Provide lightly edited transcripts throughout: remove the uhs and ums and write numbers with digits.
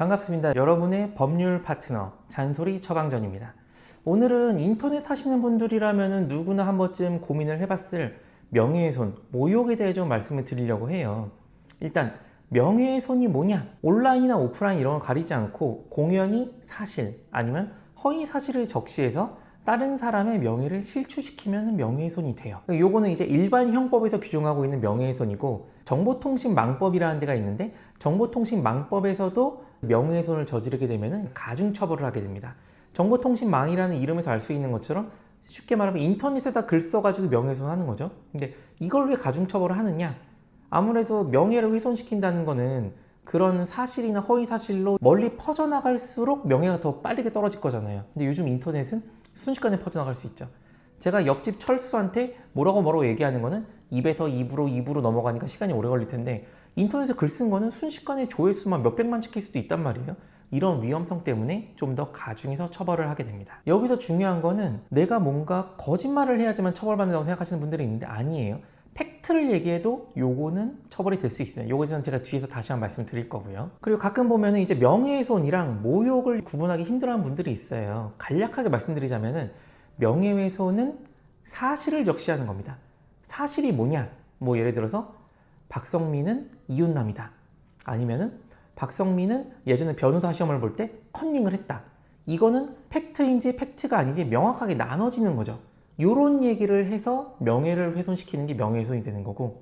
반갑습니다. 여러분의 법률 파트너 잔소리 처방전입니다. 오늘은 인터넷 하시는 분들이라면 누구나 한 번쯤 고민을 해봤을 명예훼손, 모욕에 대해 좀 말씀을 드리려고 해요. 일단 명예훼손이 뭐냐? 온라인이나 오프라인 이런 거 가리지 않고 공연히 사실 아니면 허위 사실을 적시해서 다른 사람의 명예를 실추시키면 명예훼손이 돼요. 요거는 이제 일반 형법에서 규정하고 있는 명예훼손이고, 정보통신망법이라는 데가 있는데 정보통신망법에서도 명예훼손을 저지르게 되면 가중처벌을 하게 됩니다. 정보통신망이라는 이름에서 알 수 있는 것처럼 쉽게 말하면 인터넷에다 글 써가지고 명예훼손 하는 거죠. 근데 이걸 왜 가중처벌을 하느냐? 아무래도 명예를 훼손시킨다는 거는 그런 사실이나 허위 사실로 멀리 퍼져나갈수록 명예가 더 빠르게 떨어질 거잖아요. 근데 요즘 인터넷은 순식간에 퍼져나갈 수 있죠. 제가 옆집 철수한테 뭐라고 얘기하는 거는 입에서 입으로 넘어가니까 시간이 오래 걸릴 텐데, 인터넷에 글 쓴 거는 순식간에 조회수만 몇백만 찍힐 수도 있단 말이에요. 이런 위험성 때문에 좀 더 가중해서 처벌을 하게 됩니다. 여기서 중요한 거는 내가 뭔가 거짓말을 해야지만 처벌받는다고 생각하시는 분들이 있는데 아니에요. 팩트를 얘기해도 요거는 처벌이 될 수 있어요. 요거에 대해서는 제가 뒤에서 다시 한번 말씀드릴 거고요. 그리고 가끔 보면은 이제 명예훼손이랑 모욕을 구분하기 힘들어하는 분들이 있어요. 간략하게 말씀드리자면은 명예훼손은 사실을 적시하는 겁니다. 사실이 뭐냐? 뭐 예를 들어서 박성민은 이웃남이다. 아니면은 박성민은 예전에 변호사 시험을 볼 때 컨닝을 했다. 이거는 팩트인지 팩트가 아닌지 명확하게 나눠지는 거죠. 요런 얘기를 해서 명예를 훼손시키는 게 명예훼손이 되는 거고,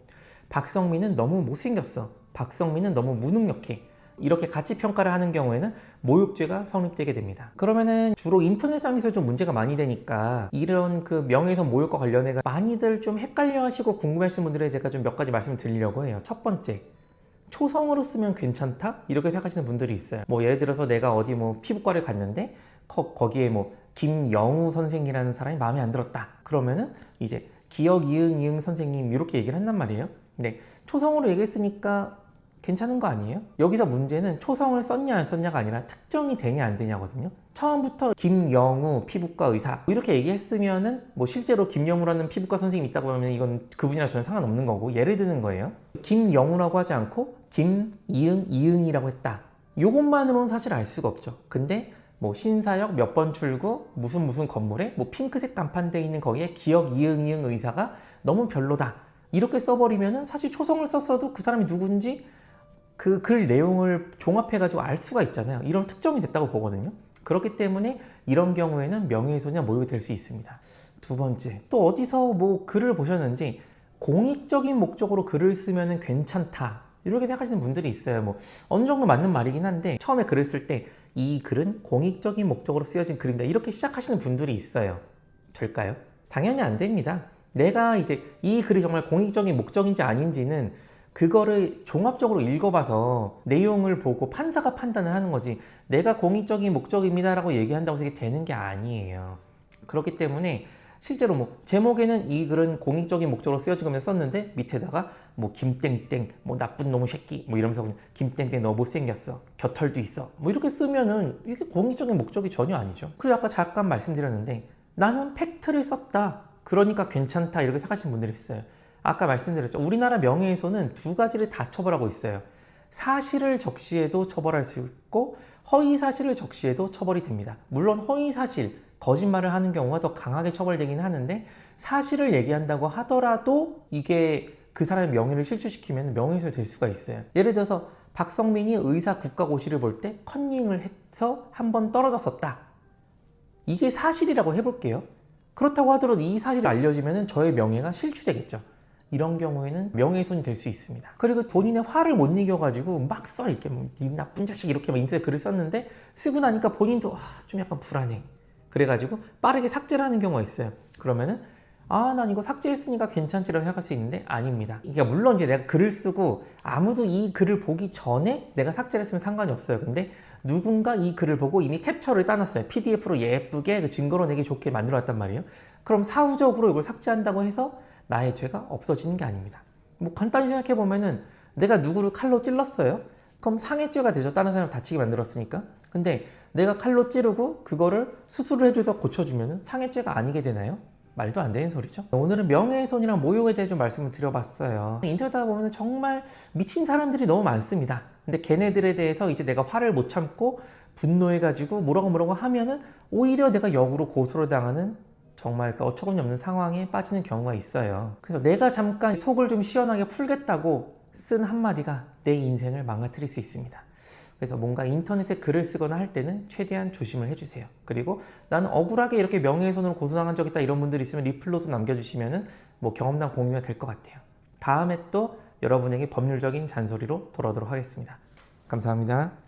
박성민은 너무 못생겼어, 박성민은 너무 무능력해, 이렇게 같이 평가를 하는 경우에는 모욕죄가 성립되게 됩니다. 그러면은 주로 인터넷상에서 좀 문제가 많이 되니까 이런 그 명예훼손 모욕과 관련해 많이들 좀 헷갈려 하시고 궁금해하시는 분들에 제가 좀 몇 가지 말씀을 드리려고 해요. 첫 번째, 초성으로 쓰면 괜찮다? 이렇게 생각하시는 분들이 있어요. 뭐 예를 들어서 내가 어디 뭐 피부과를 갔는데 거기에 뭐 김영우 선생이라는 사람이 마음에 안 들었다. 그러면은 이제 기억 이응 선생님 이렇게 얘기를 한단 말이에요. 근데 초성으로 얘기했으니까 괜찮은 거 아니에요? 여기서 문제는 초성을 썼냐 안 썼냐가 아니라 특정이 되냐 안 되냐거든요. 처음부터 김영우 피부과 의사 이렇게 얘기했으면은 뭐 실제로 김영우라는 피부과 선생님이 있다고 하면 이건 그분이랑 전혀 상관없는 거고, 예를 드는 거예요. 김영우라고 하지 않고 김이응이라고 했다. 요것만으로는 사실 알 수가 없죠. 근데 뭐 신사역 몇 번 출구 무슨 건물에 뭐 핑크색 간판돼 있는 거기에 기억 이응 의사가 너무 별로다 이렇게 써버리면은 사실 초성을 썼어도 그 사람이 누군지 그 글 내용을 종합해 가지고 알 수가 있잖아요. 이런 특정이 됐다고 보거든요. 그렇기 때문에 이런 경우에는 명예훼손이나 모욕이 될 수 있습니다. 두 번째, 또 어디서 뭐 글을 보셨는지 공익적인 목적으로 글을 쓰면은 괜찮다 이렇게 생각하시는 분들이 있어요. 뭐 어느 정도 맞는 말이긴 한데, 처음에 글을 쓸 때 이 글은 공익적인 목적으로 쓰여진 글입니다 이렇게 시작하시는 분들이 있어요. 될까요? 당연히 안 됩니다. 내가 이제 이 글이 정말 공익적인 목적인지 아닌지는 그거를 종합적으로 읽어봐서 내용을 보고 판사가 판단을 하는 거지, 내가 공익적인 목적입니다 라고 얘기한다고 해서 되는 게 아니에요. 그렇기 때문에 실제로 뭐 제목에는 이 글은 공익적인 목적으로 쓰여지면서 썼는데 밑에다가 뭐 김땡땡 뭐 나쁜 놈의 새끼 뭐 이러면서 김땡땡 너 못생겼어, 겨털도 있어 뭐 이렇게 쓰면은 이게 공익적인 목적이 전혀 아니죠. 그리고 아까 잠깐 말씀드렸는데 나는 팩트를 썼다 그러니까 괜찮다 이렇게 생각하시는 분들이 있어요. 아까 말씀드렸죠. 우리나라 명예훼손은 두 가지를 다 처벌하고 있어요. 사실을 적시해도 처벌할 수 있고 허위 사실을 적시해도 처벌이 됩니다. 물론 허위 사실, 거짓말을 하는 경우가 더 강하게 처벌되긴 하는데, 사실을 얘기한다고 하더라도 이게 그 사람의 명예를 실추시키면 명예훼손이 될 수가 있어요. 예를 들어서 박성민이 의사 국가고시를 볼 때 컨닝을 해서 한 번 떨어졌었다. 이게 사실이라고 해볼게요. 그렇다고 하더라도 이 사실이 알려지면 저의 명예가 실추되겠죠. 이런 경우에는 명예훼손이 될 수 있습니다. 그리고 본인의 화를 못 이겨가지고 막 써, 이렇게 뭐 이 나쁜 자식 이렇게 막 인터넷에 글을 썼는데 쓰고 나니까 본인도 좀 약간 불안해. 그래가지고 빠르게 삭제를 하는 경우가 있어요. 그러면은 난 이거 삭제했으니까 괜찮지라고 생각할 수 있는데 아닙니다. 그러니까 물론 이제 내가 글을 쓰고 아무도 이 글을 보기 전에 내가 삭제를 했으면 상관이 없어요. 근데 누군가 이 글을 보고 이미 캡처를 따놨어요. PDF로 예쁘게 그 증거로 내기 좋게 만들어놨단 말이에요. 그럼 사후적으로 이걸 삭제한다고 해서 나의 죄가 없어지는 게 아닙니다. 뭐 간단히 생각해 보면은 내가 누구를 칼로 찔렀어요. 그럼 상해죄가 되죠. 다른 사람을 다치게 만들었으니까. 근데 내가 칼로 찌르고 그거를 수술을 해줘서 고쳐주면 상해죄가 아니게 되나요? 말도 안 되는 소리죠. 오늘은 명예훼손이랑 모욕에 대해 좀 말씀을 드려봤어요. 인터넷 하다 보면 정말 미친 사람들이 너무 많습니다. 근데 걔네들에 대해서 이제 내가 화를 못 참고 분노해가지고 뭐라고 하면은 오히려 내가 역으로 고소를 당하는 정말 그 어처구니 없는 상황에 빠지는 경우가 있어요. 그래서 내가 잠깐 속을 좀 시원하게 풀겠다고 쓴 한마디가 내 인생을 망가뜨릴 수 있습니다. 그래서 뭔가 인터넷에 글을 쓰거나 할 때는 최대한 조심을 해주세요. 그리고 나는 억울하게 이렇게 명예훼손으로 고소당한 적 있다 이런 분들 있으면 리플로도 남겨주시면은 뭐 경험담 공유가 될 것 같아요. 다음에 또 여러분에게 법률적인 잔소리로 돌아오도록 하겠습니다. 감사합니다.